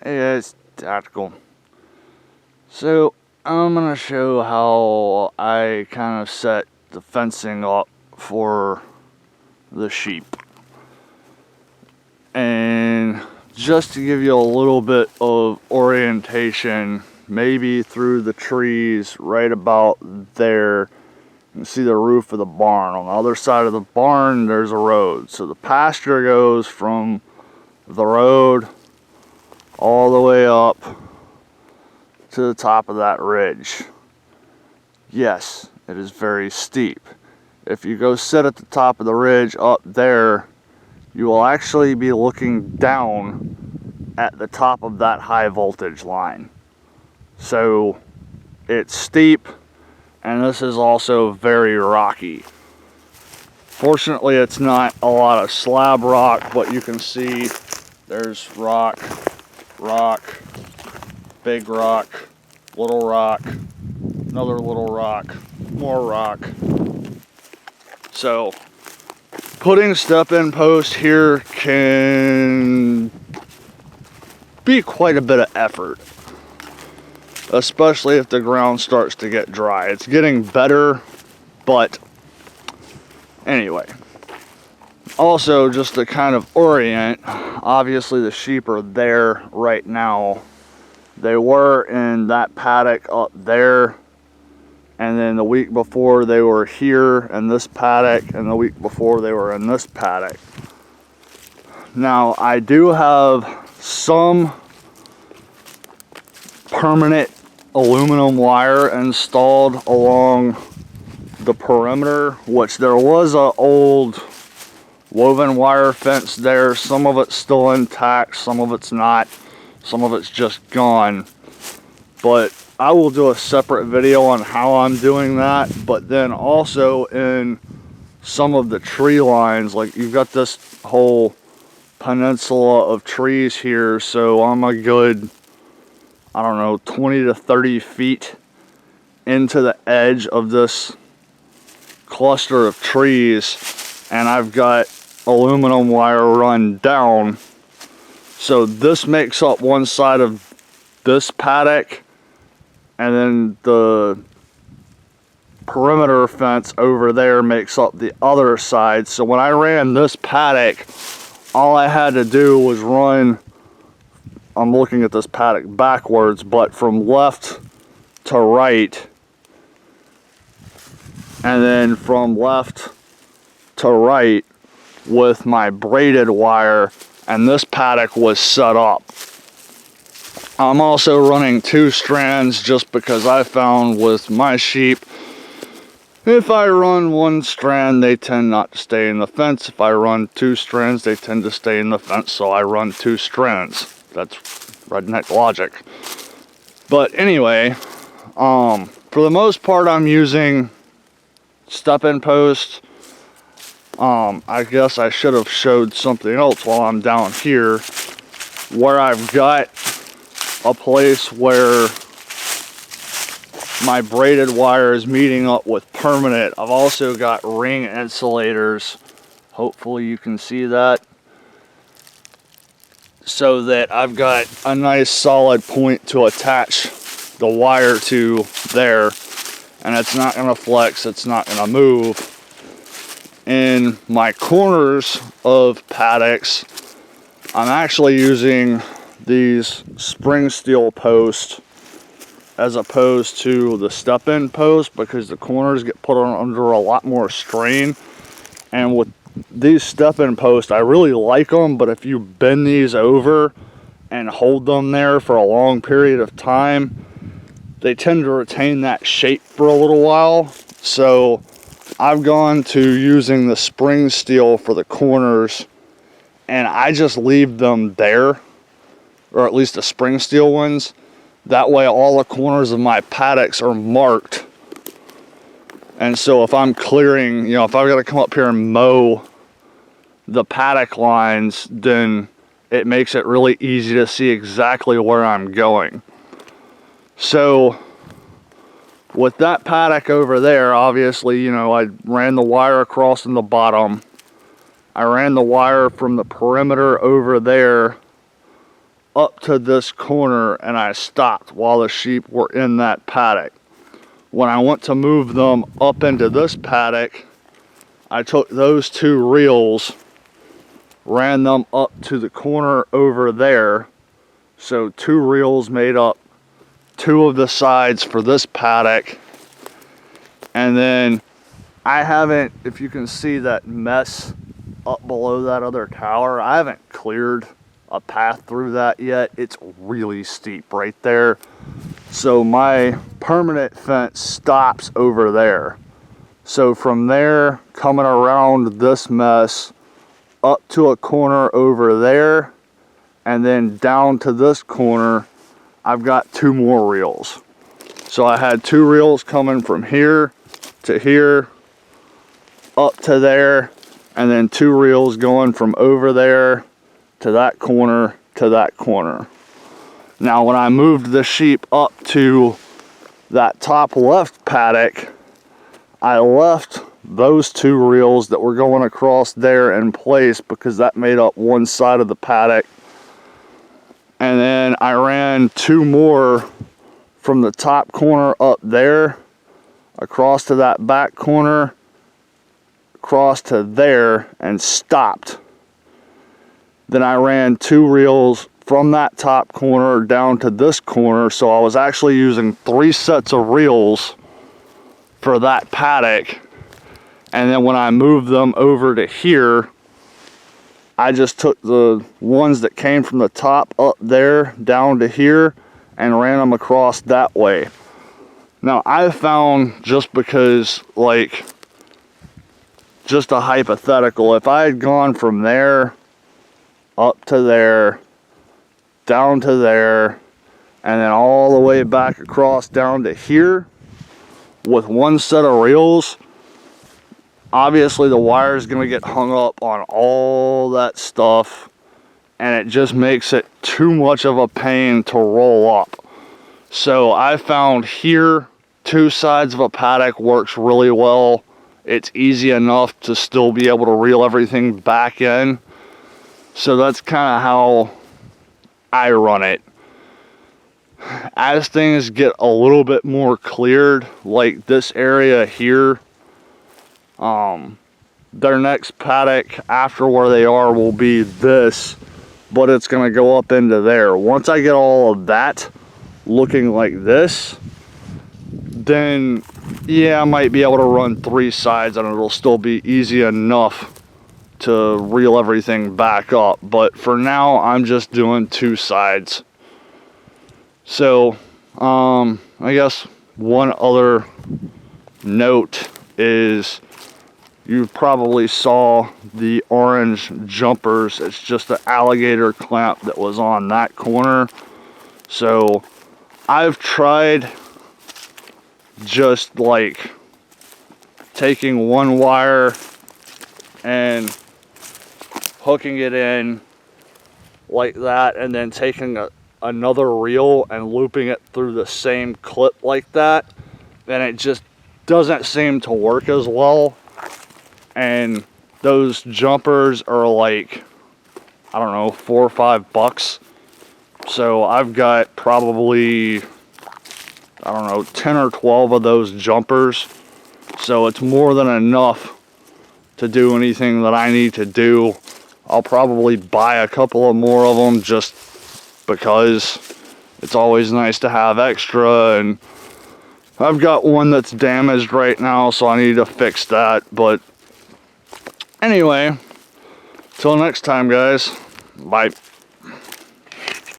Yeah, it's tactical. So I'm gonna show how I kind of set the fencing up for the sheep. And just to give you a little bit of orientation, maybe through the trees right about there, you can see the roof of the barn. On the other side of the barn, there's a road. So the pasture goes from the road all the way up to the top of that ridge. Yes, it is very steep. If you go sit at the top of the ridge up there, you will actually be looking down at the top of that high voltage line. So it's steep, and this is also very rocky. Fortunately, it's not a lot of slab rock, but you can see there's rock, rock, big rock, little rock, another little rock, more rock. So putting step-in post here can be quite a bit of effort, especially if the ground starts to get dry. It's getting better, but anyway. Also, just to kind of orient, obviously the sheep are there right now. They were in that paddock up there, and then the week before they were here in this paddock, and the week before they were in this paddock. Now, I do have some permanent aluminum wire installed along the perimeter, which there was an old woven wire fence there. Some of it's still intact, some of it's not, some of it's just gone. But I will do a separate video on how I'm doing that. But then also in some of the tree lines, like you've got this whole peninsula of trees here, so I'm a good, I don't know, 20 to 30 feet into the edge of this cluster of trees, and I've got aluminum wire run down. So this makes up one side of this paddock, and then the perimeter fence over there makes up the other side. So when I ran this paddock, all I had to do was run, I'm looking at this paddock backwards, but from left to right, and then from left to right with my braided wire, and this paddock was set up. I'm also running 2 strands just because I found with my sheep, if I run 1 strand, they tend not to stay in the fence. If I run 2 strands, they tend to stay in the fence, so I run 2 strands. That's redneck logic. But anyway, for the most part, I'm using step-in post. I guess I should have showed something else while I'm down here, where I've got a place where my braided wire is meeting up with permanent. I've also got ring insulators, hopefully you can see that, so that I've got a nice solid point to attach the wire to there, and it's not going to flex, it's not going to move. In my corners of paddocks, I'm actually using these spring steel posts as opposed to the step-in post, because the corners get put on under a lot more strain. And with these step-in posts, I really like them, but if you bend these over and hold them there for a long period of time, they tend to retain that shape for a little while. So I've gone to using the spring steel for the corners, and I just leave them there, or at least the spring steel ones. That way all the corners of my paddocks are marked. And so if I'm clearing, if I've got to come up here and mow the paddock lines, then it makes it really easy to see exactly where I'm going. So with that paddock over there, obviously, I ran the wire across in the bottom. I ran the wire from the perimeter over there up to this corner and I stopped while the sheep were in that paddock. When I went to move them up into this paddock, I took those 2 reels, ran them up to the corner over there. So 2 reels made up 2 of the sides for this paddock. And then I haven't, if you can see that mess up below that other tower, I haven't cleared a path through that yet. It's really steep right there. So my permanent fence stops over there. So from there, coming around this mess, up to a corner over there, and then down to this corner, I've got 2 more reels. So I had 2 reels coming from here to here, up to there, and then 2 reels going from over there to that corner to that corner. Now when I moved the sheep up to that top left paddock, I left those 2 reels that were going across there in place because that made up one side of the paddock. And then I ran 2 more from the top corner up there, across to that back corner, across to there, and stopped. Then I ran 2 reels from that top corner down to this corner, so I was actually using 3 sets of reels for that paddock. And then when I moved them over to here, I just took the ones that came from the top up there down to here and ran them across that way. Now I found, just because, like, just a hypothetical, if I had gone from there up to there, down to there, and then all the way back across down to here with 1 set of reels, obviously the wire is going to get hung up on all that stuff, and it just makes it too much of a pain to roll up. So I found here 2 sides of a paddock works really well. It's easy enough to still be able to reel everything back in. So that's kind of how I run it. As things get a little bit more cleared, like this area here, their next paddock after where they are will be this, but it's going to go up into there. Once I get all of that looking like this, then yeah, I might be able to run 3 sides and it'll still be easy enough to reel everything back up. But for now, I'm just doing 2 sides. So I guess one other note is, you probably saw the orange jumpers. It's just the alligator clamp that was on that corner. So I've tried just like taking 1 wire and hooking it in like that, and then taking another reel and looping it through the same clip like that, and it just doesn't seem to work as well. And those jumpers are like, I don't know, $4 or $5. So I've got probably, I don't know, 10 or 12 of those jumpers. So it's more than enough to do anything that I need to do. I'll probably buy a couple of more of them just because it's always nice to have extra. And I've got one that's damaged right now, so I need to fix that. But anyway, till next time, guys. Bye.